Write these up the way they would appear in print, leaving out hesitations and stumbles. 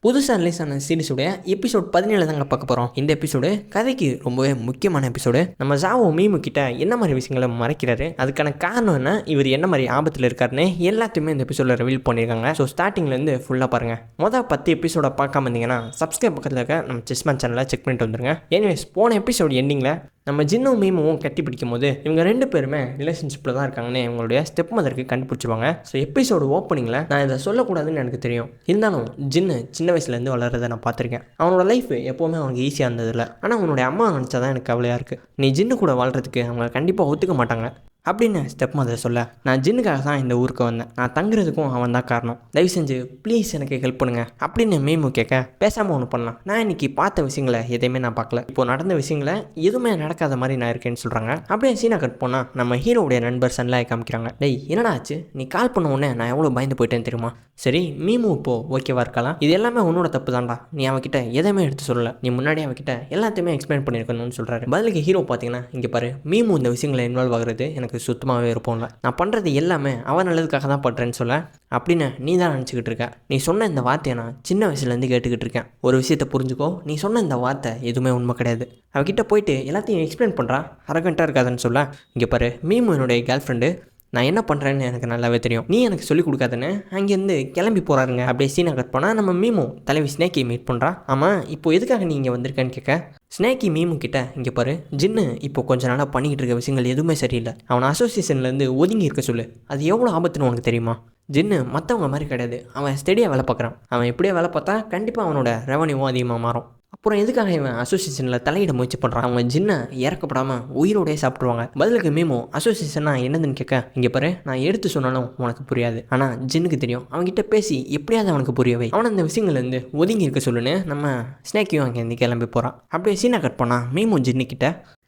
புதுசாக ரிலீஸ் ஆன சீரிஸுடைய எபிசோட் 17 தாங்க பார்க்க போகிறோம். இந்த எபிசோடு கதைக்கு ரொம்பவே முக்கியமான எபிசோடு. நம்ம ஜாவோ மீமு கிட்ட என்ன மாதிரி விஷயங்களை மறைக்கிறாரு, அதுக்கான காரணம் என்ன, இவர் என்ன மாதிரி ஆபத்தில் இருக்காருன்னு எல்லாத்தையுமே இந்த எபிசோடில் ரிவீல் பண்ணியிருக்காங்க. ஸோ ஸ்டார்டிங்லேருந்து ஃபுல்லாக பாருங்கள். மொதல் 10 எபிசோட பார்க்காம இருந்தீங்கன்னா சப்ஸ்கிரைப் பக்கத்தில் இருக்க நம்ம செஸ்மேன் சேனலை செக் பண்ணிட்டு வந்துருங்க. எனிவேஸ், போன எபிசோடு எண்டிங்கில் நம்ம ஜின்னும் மீமும் கட்டி பிடிக்கும் போது இவங்க 2 பேருமே ரிலேஷன்ஷிப்பில் தான் இருக்காங்கன்னு இவங்களுடைய ஸ்டெப் மதருக்கு கண்டுபிடிச்சிருவாங்க. ஸோ எபிசோடு ஓப்பனிங்கில் நான் இதை சொல்லக்கூடாதுன்னு எனக்கு தெரியும், இருந்தாலும் ஜின்னு சின்ன வயசுலேருந்து வளர்றதை நான் பார்த்துருக்கேன். அவனோட லைஃப் எப்போவுமே அவனுக்கு ஈஸியாக இருந்ததில்ல. ஆனால் அவனுடைய அம்மா நினச்சா தான் எனக்கு கவலையாக இருக்குது. நீ ஜின்னு கூட வாழ்கிறதுக்கு அவங்க கண்டிப்பாக ஒத்துக்க மாட்டாங்க அப்படின்னு ஸ்டெப் மதர் சொல்ல, நான் ஜின்னுக்காக தான் இந்த ஊருக்கு வந்தேன், நான் தங்குறதுக்கும் அவன் தான் காரணம், தயவு செஞ்சு ப்ளீஸ் எனக்கு ஹெல்ப் பண்ணுங்க அப்படின்னு மீமு கேட்க, பேசாமல் ஒன்று பண்ணலாம், நான் இன்னைக்கு பார்த்த விஷயங்களை எதையுமே நான் பார்க்கல, இப்போ நடந்த விஷயங்களை எதுவுமே நடக்காத மாதிரி நான் இருக்கேன்னு சொல்கிறாங்க. அப்படியே சீனா கட் போனால் நம்ம ஹீரோடைய நண்பர் சன்லாய் காமிக்கிறாங்க. டேய் என்னடா ஆச்சு, நீ கால் பண்ண உடனே நான் எவ்வளோ பயந்து போயிட்டேன்னு தெரியுமா? சரி மீமு இப்போது ஓகேவா இருக்கலாம், இது எல்லாமே உன்னோட தப்பு தான்டா, நீ அவகிட்ட எதையுமே எடுத்து சொல்லலை, நீ முன்னாடி அவகிட்ட எல்லாத்தையுமே எக்ஸ்பிளைன் பண்ணியிருக்கணும்னு சொல்கிறாரு. பதிலுக்கு ஹீரோ பார்த்தீங்கன்னா, இங்கே பாரு, மீமு இந்த விஷயங்களை இன்வால்வ் ஆகுறது எனக்கு சுத்தமாகவே இருப்போம்ல, நான் பண்ணுறது எல்லாமே அவன் நல்லதுக்காக தான் பண்ணுறேன்னு சொல்ல, அப்படின்னு நீ தான் நினச்சிக்கிட்டு இருக்க, நீ சொன்ன இந்த வார்த்தையை நான் சின்ன வயசுலேருந்து கேட்டுக்கிட்டு இருக்கேன், ஒரு விஷயத்தை புரிஞ்சுக்கோ, நீ சொன்ன இந்த வார்த்தை எதுவுமே உண்மை கிடையாது, அவகிட்ட போயிட்டு எல்லாத்தையும் எக்ஸ்பிளைன் பண்ணுறா, அரகண்ட்டாக இருக்காதுன்னு சொல்ல, இங்கே பாரு மீமு என்னுடைய கேர்ள் ஃப்ரெண்டு, நான் என்ன பண்ணுறேன்னு எனக்கு நல்லாவே தெரியும், நீ எனக்கு சொல்லிக் கொடுக்காதுன்னு அங்கேருந்து கிளம்பி போகிறாருங்க. அப்படியே சீனா கட் பண்ணால் நம்ம மீமு தலைவி ஸ்னேக்கியை மீட் பண்ணுறா. ஆமாம், இப்போ எதுக்காக நீ இங்கே வந்திருக்கேன்னு கேட்க, ஸ்னேக்கி மீமு கிட்ட, இங்கே பாரு, ஜின்னு இப்போ கொஞ்ச நாளாக பண்ணிக்கிட்டு இருக்க விஷயங்கள் எதுவுமே சரியில்லை, அவனை அசோசியேஷன்லேருந்து ஒதுங்கி இருக்க சொல்லு, அது எவ்வளோ ஆபத்துன்னு உனக்கு தெரியுமா? ஜின்னு மற்றவங்க மாதிரி கிடையாது, அவன் ஸ்டெடியாக வேலை பார்க்குறான், அவன் எப்படியே வேலை பார்த்தா கண்டிப்பாக அவனோட ரெவன்யூவும் அதிகமாக மாறும், அப்புறம் எதுக்காக இவன் அசோசியேஷனில் தலையிட முயற்சி பண்ணுறான், அவன் ஜின்னை இறக்கப்படாமல் உயிரோடையே சாப்பிட்ருவாங்க. பதிலுக்கு மீமோ அசோசியேஷனா என்னதுன்னு கேட்க, இங்கே பாரு, நான் எடுத்து சொன்னாலும் உனக்கு புரியாது, ஆனால் ஜின்னுக்கு தெரியும், அவன்கிட்ட பேசி எப்படியாவது அவனுக்கு புரியவை, அவன் அந்த விஷயங்கள்லேருந்து ஒதுங்கி இருக்க சொல்லுன்னு நம்ம ஸ்னேக்கையும் அங்கேருந்து கிளம்பி போகிறான். அப்படியே சீனா கட் பண்ணால் மீமோ ஜின்னுக்கிட்ட,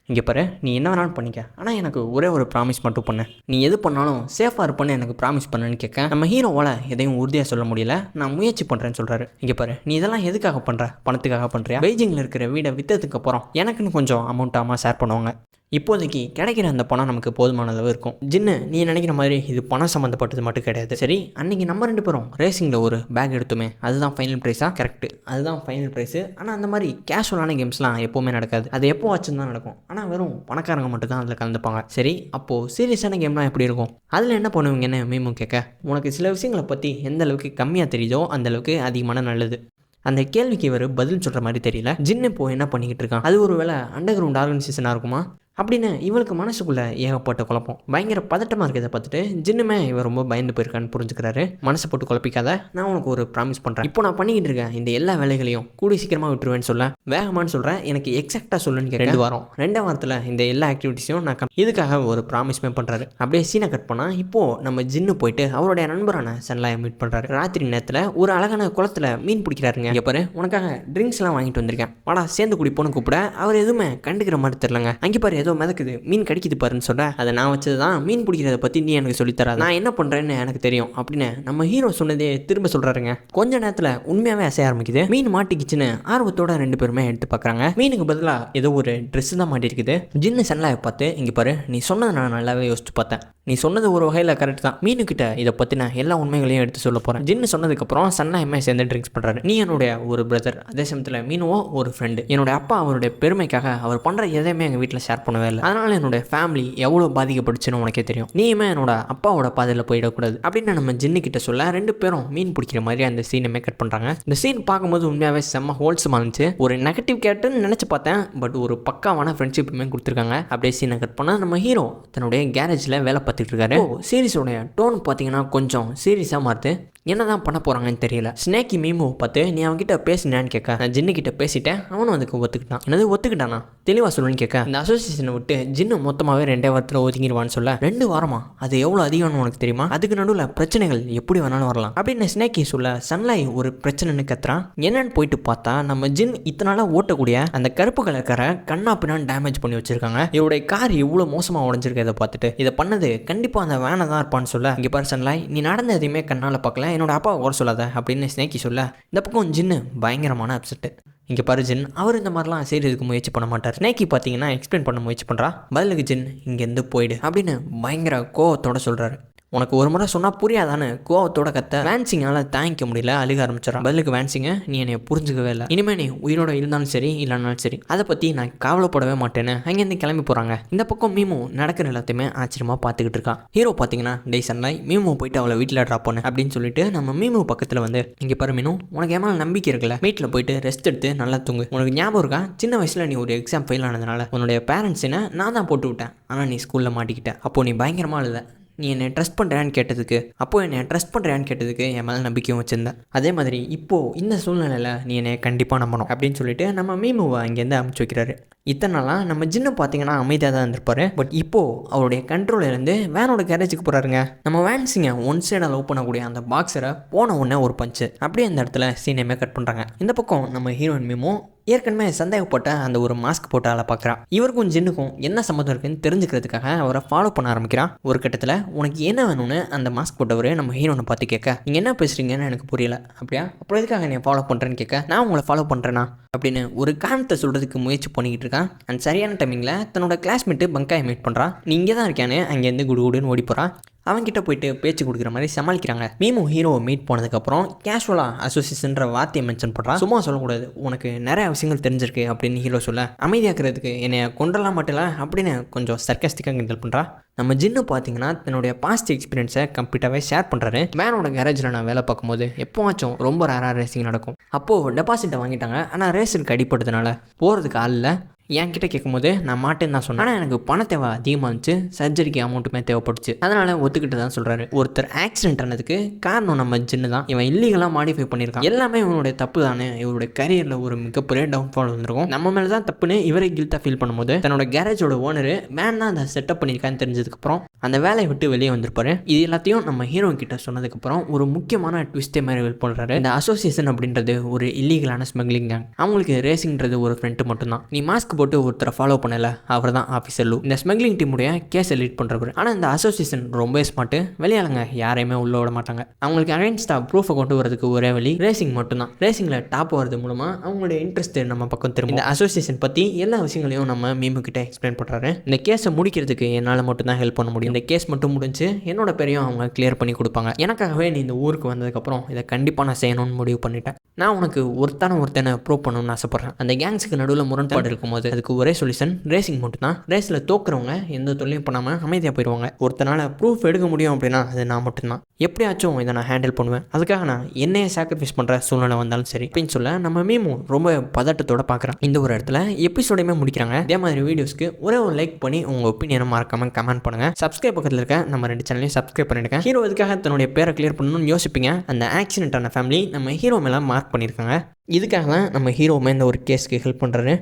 இங்கே பாரு, நீ என்ன வேணாலும் பண்ணிக்க, ஆனால் எனக்கு ஒரே ஒரு ப்ராமிஸ் மட்டும் பண்ணு, நீ எது பண்ணாலும் சேஃபாக இருப்பேன்னு எனக்கு ப்ராமிஸ் பண்ணுன்னு கேட்க, நம்ம ஹீரோவால் எதையும் உறுதியாக சொல்ல முடியல, நான் முயற்சி பண்ணுறேன்னு சொல்கிறாரு. இங்கே பாரு, நீ இதெல்லாம் எதுக்காக பண்ணுற, பணத்துக்காக பண்ணுறியா? பெய்ஜிங்கில் இருக்கிற வீடை விற்றதுக்கு அப்புறம் எனக்குன்னு கொஞ்சம் அமௌண்ட்டாக ஷேர் பண்ணுவாங்க, இப்போதைக்கு கிடைக்கிற அந்த பணம் நமக்கு போதுமான அளவு இருக்கும். ஜின்னு நீ நினைக்கிற மாதிரி இது பணம் சம்மந்தப்பட்டது மட்டும் கிடையாது. சரி, அன்றைக்கி நம்ம 2 பேரும் ரேசிங்கில் ஒரு பேக் எடுத்துமே, அதுதான் ஃபைனல் ப்ரைஸாக? கரெக்டு, அதுதான் ஃபைனல் ப்ரைஸு. ஆனால் அந்த மாதிரி கேஷுவலான கேம்ஸ்லாம் எப்போவுமே நடக்காது, அது எப்போ வச்சுன்னு தான் நடக்கும், ஆனால் வெறும் பணக்காரங்க மட்டும் தான் அதில் கலந்துப்பாங்க. சரி, அப்போது சீரியஸான கேம்லாம் எப்படி இருக்கும், அதில் என்ன பண்ணுவீங்கன்னு மீமு கேட்க, உனக்கு சில விஷயங்களை பற்றி எந்த அளவுக்கு கம்மியாக தெரியுதோ அந்தளவுக்கு அதிகமான நல்லது. அந்த கேள்விக்கு இவர் பதில் சொல்கிற மாதிரி தெரியல. ஜின்னு இப்போ என்ன பண்ணிக்கிட்டு இருக்கான், அது ஒரு வேளை அண்டர் கிரவுண்ட் ஆர்கனைசேஷனாக இருக்குமா அப்படின்னு இவளுக்கு மனசுக்குள்ளே ஏகப்பட்ட குழப்பம், பயங்கர பதட்டமாக இருக்கிறத பார்த்துட்டு ஜின்னுமே இவர் ரொம்ப பயந்து போயிருக்கான்னு புரிஞ்சுக்கிறாரு. மனசை போட்டு குழப்பிக்காத, நான் உனக்கு ஒரு ப்ராமிஸ் பண்ணுறேன், இப்போ நான் பண்ணிக்கிட்டு இருக்கேன் இந்த எல்லா வேலைகளையும் கூடி சீக்கிரமாக விட்டுருவேன்னு சொல்ல, வேகமானு சொல்கிறேன், எனக்கு எக்ஸாக்டாக சொல்லுன்னு 2 வாரம், 2 வாரத்தில் இந்த எல்லா ஆக்டிவிட்டிஸையும் நான் இதுக்காக ஒரு ப்ராமிஸ்மே பண்ணுறாரு. அப்படியே சீனை கட் பண்ணால் இப்போது நம்ம ஜின்னு போயிட்டு அவருடைய நண்பரான சன்லாயை மீட் பண்ணுறாரு. ராத்திரி நேரத்தில் ஒரு அழகான குளத்தில் மீன் பிடிக்கிறாருங்க. இங்கே பாரு, உனக்காக ட்ரிங்க்ஸ்லாம் வாங்கிட்டு வந்திருக்கேன், வாடா சேர்ந்து குடிப்போன்னு கூப்பிட, அவர் எதுவுமே கண்டுக்கிற மாதிரி தெரிலங்க. அங்கே பாரு, ஏதோ மிதக்குது, மீன் கடிக்குது பாருன்னு சொல்ற, அதை நான் வச்சது தான், மீன் பிடிக்கிறத பற்றி நீ எனக்கு சொல்லித்தராது, நான் என்ன பண்ணுறேன்னு எனக்கு தெரியும் அப்படின்னு நம்ம ஹீரோ சொன்னதே திரும்ப சொல்கிறாருங்க. கொஞ்ச நேரத்தில் உண்மையாகவே அசைய ஆரம்பிக்குது, மீன் மாட்டிக்கிச்சுன்னு ஆர்வத்தோட 2 பேருமே எடுத்து பார்க்குறாங்க. மீனுக்கு பதிலாக ஏதோ ஒரு ட்ரெஸ் தான் மாட்டிருக்குது. ஜின்னு சன்லாயை பார்த்து, இங்கே பாரு, நீ சொன்னதை நான் நல்லாவே யோசிச்சு பார்த்தேன், நீ சொன்னது ஒரு வகையில் கரெக்ட் தான், மீனுக்கிட்ட இதை பற்றின எல்லா உண்மைகளையும் எடுத்து சொல்ல போகிறேன். ஜின்னு சொன்னதுக்கப்புறம் சன்லாயுமே சேர்ந்து ட்ரிங்க்ஸ் பண்ணுறாரு. நீ என்னுடைய ஒரு பிரதர், அதே சமயத்தில் மீனுவோ ஒரு ஃப்ரெண்டு, என்னோட அப்பா அவருடைய பெருமைக்காக அவர் பண்ணுற எதையுமே எங்கள் வீட்டில் ஷேர் பண்ணவே இல்லை, அதனால் என்னோட ஃபேமிலி எவ்வளோ பாதிக்கப்படுச்சுன்னு உனக்கே தெரியும், நீயுமே என்னோட அப்பாவோட பாதையில் போயிடக்கூடாது அப்படின்னு நம்ம ஜின்னு கிட்ட சொல்ல, 2 பேரும் மீன் பிடிக்கிற மாதிரி அந்த சீனுமே கட் பண்ணுறாங்க. இந்த சீன் பார்க்கும்போது உண்மையாகவே செம்ம ஹோல்சமாக இருந்துச்சு. ஒரு நெகட்டிவ் கேரக்டர்னு நினச்சி பார்த்தேன், பட் ஒரு பக்காவான ஃப்ரெண்ட்ஷிப்புமே கொடுத்துருக்காங்க. அப்படியே சீனை கட் பண்ணால் நம்ம ஹீரோ தன்னுடைய கேரேஜில் வேலை பார்த்துட்டு இருக்காரு. சீரிஸோடைய டோன் பார்த்தீங்கன்னா கொஞ்சம் சீரியஸாக மாறுது, என்னதான் பண்ண போகிறாங்கன்னு தெரியல. ஸ்னேக்கி மீமு பார்த்து, நீ அவன்கிட்ட பேசினான்னு கேட்க, நான் ஜின்னு கிட்ட பேசிட்டேன், அவனும் அதுக்கு ஒத்துக்கிட்டான். என்னது ஒத்துக்கிட்டானா, தெளிவாக சொல்லுன்னு கேட்க, இந்த அசோசியேஷனை விட்டு ஜின்னு மொத்தமாகவே 2 வாரத்தில் ஒதுங்கிடுவான்னு சொல்ல, 2 வாரமா, அது எவ்வளோ அதிகம்னு உனக்கு தெரியுமா, அதுக்கு நடுவில் பிரச்சனைகள் எப்படி வேணாலும் வரலாம் அப்படின்னு ஸ்னேக்கி சொல்ல, சன்லாய் ஒரு பிரச்சனைன்னு கத்துறான். என்னன்னு போயிட்டு பார்த்தா நம்ம ஜின் இத்தனால ஓட்டக்கூடிய அந்த கருப்பு கலர் காரை கண்ணா பின்னான்னு டேமேஜ் பண்ணி வச்சிருக்காங்க. இவருடைய கார் இவ்வளோ மோசமாக உடஞ்சிருக்க, இதை பார்த்துட்டு இதை பண்ணது கண்டிப்பாக அந்த வேனை தான் இருப்பான்னு சொல்ல, இங்கே பாரு சன்லாய், நீ நடந்த எதையுமே கண்ணால் பார்க்கல, என்னோட அப்பாவை குறை சொல்லாத அப்படின்னு ஸ்னேக்கி சொல்ல, இந்த பக்கம் ஜின்னு பயங்கரமான அப்செட்டு. இங்கே பாரு ஜின், அவர் இந்த மாதிரிலாம் செய்கிறதுக்கு முயற்சி பண்ண மாட்டார். ஸ்னேக்கி பார்த்தீங்கன்னா எக்ஸ்பிளைன் பண்ண முயற்சி பண்ணுறா, பதிலுக்கு ஜின் இங்கேருந்து போயிடு அப்படின்னு பயங்கர கோவத்தோட சொல்கிறாரு. உனக்கு ஒரு முறை சொன்னால் புரியாதான்னு கோவத்தோட கத்த வேன்சிங்கால் தாங்கிக்க முடியல, அழுக ஆரம்பிச்சிடறான். பதிலுக்கு வேன்சிங்க, நீ என்னை புரிஞ்சுக்கவே இல்லை, இனிமேல் நீ உயிரோட இருந்தாலும் சரி இல்லைனாலும் சரி அதை பற்றி நான் கவலைப்படவே மாட்டேன்னு அங்கேருந்து கிளம்பி போகிறாங்க. இந்த பக்கம் மீமு நடக்கிற எல்லாத்தையுமே ஆச்சரியமாக பார்த்துக்கிட்டு இருக்கான். ஹீரோ பார்த்தீங்கன்னா டே சன்லைட் மீமு போயிட்டு அவளை வீட்டில் ட்ராப் பண்ணு அப்படின்னு சொல்லிட்டு நம்ம மீமு பக்கத்தில் வந்து, இங்கே பாரு மீனு, உனக்கு ஏமா நம்பிக்கை இருக்குல்ல, வீட்டில் போயிட்டு ரெஸ்ட் எடுத்து நல்லா தூங்கு. உனக்கு ஞாபகம் இருக்கா, சின்ன வயசில் நீ ஒரு எக்ஸாம் ஃபெயில் ஆனதுனால உன்னுடைய பேரண்ட்ஸ் என்ன நான் தான் போட்டு விட்டேன், ஆனால் நீ ஸ்கூலில் மாட்டிக்கிட்ட, அப்போ நீ பயங்கரமாக அழுத, நீ என்னை ட்ரஸ்ட் பண்ணுறியான்னு கேட்டதுக்கு, அப்போது என்னை ட்ரஸ்ட் பண்ணுறியான்னு கேட்டதுக்கு என் மேலே நம்பிக்கையும் வச்சுருந்தேன். அதே மாதிரி இப்போது இந்த சூழ்நிலையில் நீ என்னை கண்டிப்பாக நம்பணும் அப்படின்னு சொல்லிட்டு நம்ம மீமுவை அங்கேருந்து அமுச்சு வைக்கிறாரு. இத்தனை நாளாக நம்ம ஜின்னு பார்த்தீங்கன்னா அமைதியாக தான் இருந்திருப்பாரு. பட் இப்போது அவருடைய கண்ட்ரோலேருந்து வேனோட கேரேஜுக்கு போகிறாருங்க. நம்ம வேன்சிங்க ஒன் சைடாக லவ் பண்ணக்கூடிய அந்த பாக்ஸரை போன உடனே ஒரு பஞ்சு அப்படியே அந்த இடத்துல சீனையுமே கட் பண்ணுறாங்க. இந்த பக்கம் நம்ம ஹீரோயின் மீமோ ஏற்கனவே சந்தேகப்பட்ட அந்த ஒரு மாஸ்க் போட்டு ஆளை பார்க்குறா. இவருக்கும் ஜின்னுக்கும் என்ன சம்மந்தம் இருக்குன்னு தெரிஞ்சுக்கிறதுக்காக அவரை ஃபாலோ பண்ண ஆரம்பிக்கிறான். ஒரு கட்டத்தில் உனக்கு என்ன வேணும்னு அந்த மாஸ்க் போட்டவர் நம்ம ஹீரோனை பார்த்து கேட்க, நீங்கள் என்ன பேசுகிறீங்கன்னு எனக்கு புரியல. அப்படியா, அப்புறம் எதுக்காக நீ ஃபாலோ பண்ணுறேன்னு கேட்க, நான் உங்களை ஃபாலோ பண்ணுறேன்னா அப்படின்னு ஒரு காரணத்தை சொல்கிறதுக்கு முயற்சி பண்ணிக்கிட்டு இருக்கான். அண்ட் சரியான டைமிங்கில் தன்னோட கிளாஸ்மேட்டு பங்காயை மீட் பண்ணுறான். நீ இங்கே தான் இருக்கானே, அங்கேருந்து குடுகுடுன்னு ஓடி போகிறான். அவன்கிட்ட போயிட்டு பேச்சு கொடுக்குற மாதிரி சமாளிக்கிறாங்க. மீமு ஹீரோவை மீட் போனதுக்கப்புறம் கேஷுவலாக அசோசியேஷன்ற வார்த்தையை மென்ஷன் பண்ணுறான். சும்மா சொல்லக்கூடாது, உனக்கு நிறைய விஷயங்கள் தெரிஞ்சிருக்கு அப்படின்னு ஹீரோ சொல்ல, அமைதியாக்குறதுக்கு என்னை கொண்டலாம் மட்டும் இல்லை அப்படின்னு கொஞ்சம் சர்க்காஸ்டிக்காக கிண்டல் பண்ணுறா. நம்ம ஜின்னு பார்த்தீங்கன்னா தன்னுடைய பாஸ்ட் எக்ஸ்பீரியன்ஸை கம்ப்ளீட்டாகவே ஷேர் பண்ணுறாரு. வேனோட கேரேஜில் நான் வேலை பார்க்கும்போது எப்போவாச்சும் ரொம்ப ரேராக ரேசிங் நடக்கும். அப்போது டெபாசிட்டை வாங்கிட்டாங்க, ஆனால் ரேஸுக்கு அடிப்படுறதுனால போகிறதுக்கு ஆள் இல்லை. என்கிட்ட கேட்கும்போது நான் மாட்டேன்னு தான் சொன்னேன், ஆனால் எனக்கு பண தேவை அதிகமாக இருந்துச்சு, சர்ஜரிக்கு அமௌண்ட்டுமே தேவைப்பட்டுச்சு, அதனால் ஒத்துக்கிட்டு தான் சொல்கிறாரு. ஒருத்தர் ஆக்சிடென்ட் ஆனதுக்கு காரணம் நம்ம ஜின்னு தான். இவன் இல்லீகலாக மாடிஃபை பண்ணியிருக்கான், எல்லாமே இவனுடைய தப்பு தானே, இவருடைய கரியரில் ஒரு மிகப்பெரிய டவுன்ஃபால் வந்துருக்கும், நம்ம மேலே தான் தப்புன்னு இவரை கில்ட்டாக ஃபீல் பண்ணும்போது தன்னோட கேரேஜோட ஓனரு வேன் தான் அதை செட்டப் பண்ணியிருக்கான்னு தெரிஞ்சதுக்கப்புறம் அந்த வேலையை விட்டு வெளியே வந்திருப்பாரு. இது எல்லாத்தையும் நம்ம ஹீரோ கிட்ட சொன்னதுக்கப்புறம் ஒரு முக்கியமான ட்விஸ்டே மாதிரி ஹெல்ப் பண்ணுறாரு. இந்த அசோசியேஷன் அப்படின்றது ஒரு இல்லீகலான ஸ்மக்லிங் கேங். அவங்களுக்கு ரேசிங்கிறது ஒரு ஃப்ரெண்டு மட்டும்தான். நீ மாஸ்க் போட்டு ஒருத்தரை ஃபாலோ பண்ணல, அவர் தான் ஆஃபீஸர் லூ, இந்த ஸ்மக்லிங் டீமுடைய கேஸை லீட் பண்ணுறவர். ஆனால் இந்த அசோசியேஷன் ரொம்ப ஸ்மார்ட்டு, வெளியாளுங்க யாரையுமே உள்ள விட மாட்டாங்க. அவங்களுக்கு அகைன்ஸ்டாக ப்ரூஃபை கொண்டு வரதுக்கு ஒரே வழி ரேசிங் மட்டும்தான். ரேசிங்கில் டாப் வரது மூலமாக அவங்களுடைய இன்ட்ரெஸ்ட் நம்ம பக்கம் திரும்ப. இந்த அசோசியேஷன் பற்றி எல்லா விஷயங்களையும் நம்ம மீமு கிட்ட எக்ஸ்பிளைன் பண்ணுறாரு. இந்த கேஸை முடிக்கிறதுக்கு என்னால் மட்டும்தான் ஹெல்ப் பண்ண முடியும். இந்த கேஸ் மட்டும் முடிஞ்சு என்னோட பேரையும் அவங்க கிளியர் பண்ணி கொடுப்பாங்க. எனக்காகவே நீ இந்த ஊருக்கு வந்ததுக்கப்புறம் இதை கண்டிப்பாக நான் செய்யணும்னு முடிவு பண்ணிட்டேன். நான் உனக்கு ஒருத்தனை ப்ரூவ் பண்ணணும்னு ஆசைப்பட்றேன். அந்த கேங்ஸுக்கு நடுவில் முரண்பாடு இருக்கும்போது அதுக்கு ஒரே சொல்யூஷன் ரேசிங் மட்டும் தான். ரேஸில் தோக்குறவங்க எந்த தொல்லையும் பண்ணாமல் அமைதியாக போயிடுவாங்க. ஒருத்தனால ப்ரூஃப் எடுக்க முடியும் அப்படின்னா அது நான் மட்டும்தான். எப்படியாச்சும் இதை நான் ஹேண்டில் பண்ணுவேன். அதுக்காக நான் என்னையே சாக்ரிஃபைஸ் பண்ணுற சூழ்நிலை வந்தாலும் சரி அப்படின்னு சொல்ல நம்ம மீமு ரொம்ப பதட்டத்தோட பார்க்குறேன். இந்த ஒரு இடத்துல எபிசோடையுமே முடிக்கிறாங்க. இதே மாதிரி வீடியோஸ்க்கு ஒரே ஒரு லைக் பண்ணி உங்கள் ஒப்பீனியனை மறக்காமல் கமெண்ட் பண்ணுங்கள். சப்ஸ்கிரைப் பக்கத்தில் இருக்க நம்ம 2 சேனலையும் சப்ஸ்கிரைப் பண்ணியிருக்கேன். ஹீரோ இதுக்காக தன்னுடைய பேரை கிளியர் பண்ணணும்னு யோசிப்பீங்க. அந்த ஆக்சிடென்ட்டான ஃபேமிலி நம்ம ஹீரோ மேலே மார்க் பண்ணியிருக்காங்க. இதுக்காக தான் நம்ம ஹீரோவுமே இந்த ஒரு கேஸ்க்கு ஹெல்ப் பண்ணுறாரு.